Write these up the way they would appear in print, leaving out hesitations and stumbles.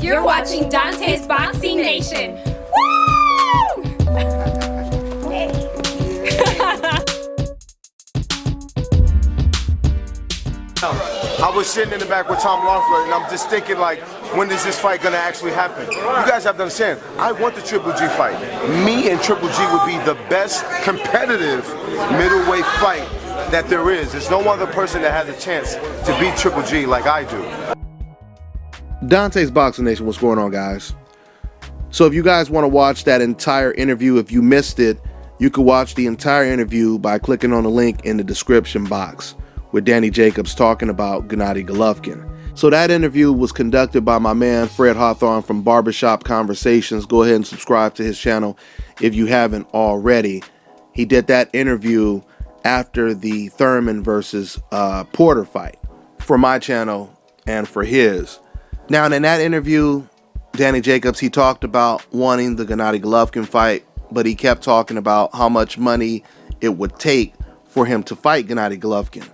You're watching Dante's Boxing Nation. Woo! I was sitting in the back with Tom Loeffler, and I'm just thinking, like, when is this fight going to actually happen? You guys have to understand, I want the Triple G fight. Me and Triple G would be the best competitive middleweight fight that there is. There's no other person that has a chance to beat Triple G like I do. Dante's Boxing Nation, what's going on, guys? So if you guys want to watch that entire interview, if you missed it, you could watch the entire interview by clicking on the link in the description box with Danny Jacobs talking about Gennady Golovkin. So that interview was conducted by my man Fred Hawthorne from Barbershop Conversations. Go ahead and subscribe to his channel if you haven't already. He did that interview after the Thurman versus Porter fight for my channel and for his. Now, in that interview, Danny Jacobs, he talked about wanting the Gennady Golovkin fight, but he kept talking about how much money it would take for him to fight Gennady Golovkin.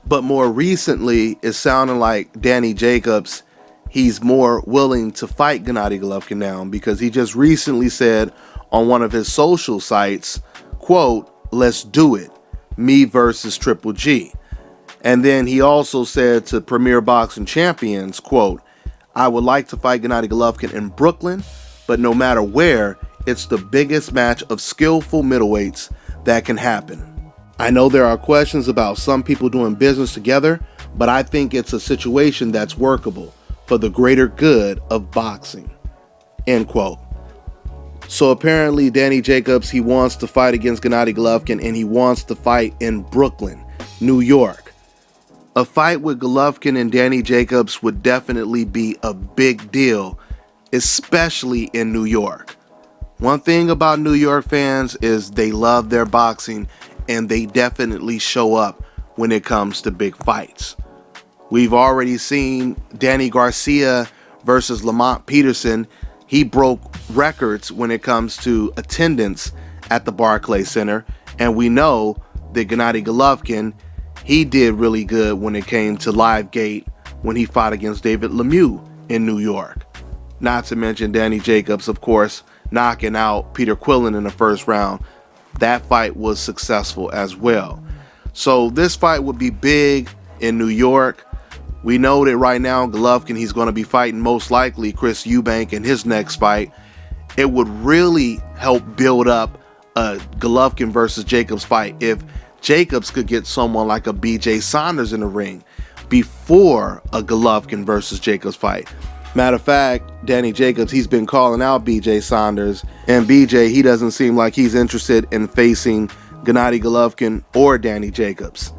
But more recently, it's sounding like Danny Jacobs, he's more willing to fight Gennady Golovkin now, because he just recently said on one of his social sites, quote, "Let's do it, me versus Triple G." And then he also said to Premier Boxing Champions, quote, "I would like to fight Gennady Golovkin in Brooklyn, but no matter where, it's the biggest match of skillful middleweights that can happen. I know there are questions about some people doing business together, but I think it's a situation that's workable for the greater good of boxing." End quote. So apparently Danny Jacobs, he wants to fight against Gennady Golovkin, and he wants to fight in Brooklyn, New York. A fight with Golovkin and Danny Jacobs would definitely be a big deal, especially in New York. One thing about New York fans is they love their boxing, and they definitely show up when it comes to big fights. We've already seen Danny Garcia versus Lamont Peterson. He broke records when it comes to attendance at the Barclays Center, and we know that Gennady Golovkin, he did really good when it came to Live Gate when he fought against David Lemieux in New York. Not to mention Danny Jacobs, of course, knocking out Peter Quillen in the first round. That fight was successful as well. So this fight would be big in New York. We know that right now Golovkin, he's going to be fighting most likely Chris Eubank in his next fight. It would really help build up a Golovkin versus Jacobs fight if Jacobs could get someone like a BJ Saunders in the ring before a Golovkin versus Jacobs fight. Matter of fact, Danny Jacobs, he's been calling out BJ Saunders, and BJ, he doesn't seem like he's interested in facing Gennady Golovkin or Danny Jacobs.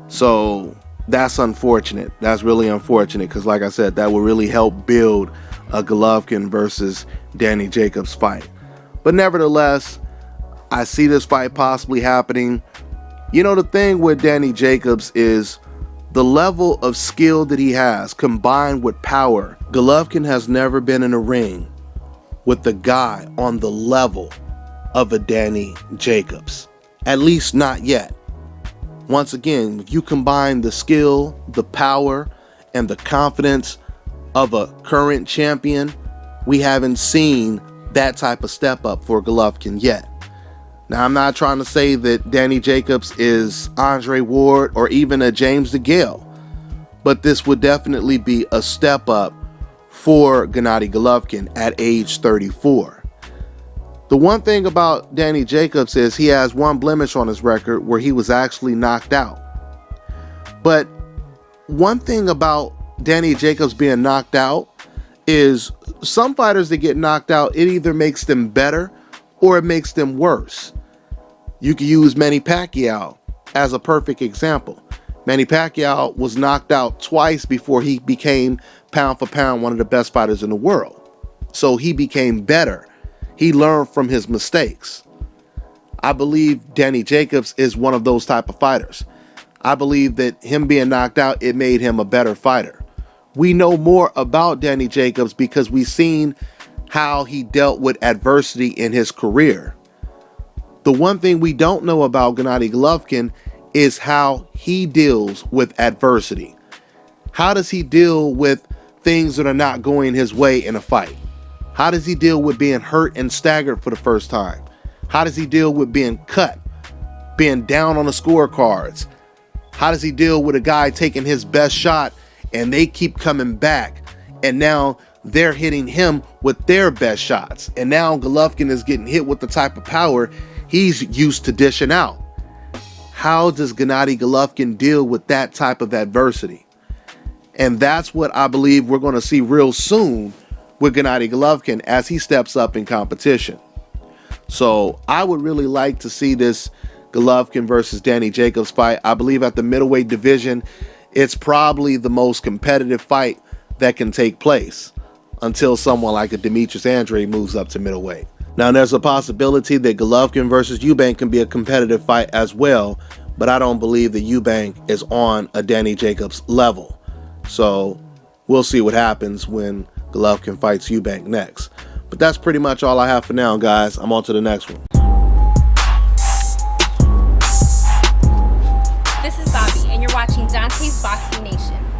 So that's unfortunate. That's really unfortunate, because like I said, that will really help build a Golovkin versus Danny Jacobs fight. But nevertheless, I see this fight possibly happening. You know, the thing with Danny Jacobs is the level of skill that he has combined with power. Golovkin has never been in a ring with the guy on the level of a Danny Jacobs. At least not yet. Once again, if you combine the skill, the power, and the confidence of a current champion, we haven't seen that type of step up for Golovkin yet. Now, I'm not trying to say that Danny Jacobs is Andre Ward or even a James DeGale, but this would definitely be a step up for Gennady Golovkin at age 34. The one thing about Danny Jacobs is he has one blemish on his record where he was actually knocked out. But one thing about Danny Jacobs being knocked out is some fighters that get knocked out, it either makes them better or it makes them worse. You can use Manny Pacquiao as a perfect example. Manny Pacquiao was knocked out twice before he became pound for pound one of the best fighters in the world. So he became better. He learned from his mistakes. I believe Danny Jacobs is one of those type of fighters. I believe that him being knocked out, it made him a better fighter. We know more about Danny Jacobs because we've seen how he dealt with adversity in his career. The one thing we don't know about Gennady Golovkin is how he deals with adversity. How does he deal with things that are not going his way in a fight? How does he deal with being hurt and staggered for the first time? How does he deal with being cut, being down on the scorecards? How does he deal with a guy taking his best shot and they keep coming back, and now they're hitting him with their best shots, and now Golovkin is getting hit with the type of power he's used to dishing out? How does Gennady Golovkin deal with that type of adversity? And that's what I believe we're going to see real soon with Gennady Golovkin as he steps up in competition. So I would really like to see this Golovkin versus Danny Jacobs fight. I believe at the middleweight division, it's probably the most competitive fight that can take place until someone like a Demetrius Andrade moves up to middleweight. Now, there's a possibility that Golovkin versus Eubank can be a competitive fight as well, but I don't believe that Eubank is on a Danny Jacobs level. So we'll see what happens when Golovkin fights Eubank next. But that's pretty much all I have for now, guys. I'm on to the next one. This is Bobby, and you're watching Dante's Boxing Nation.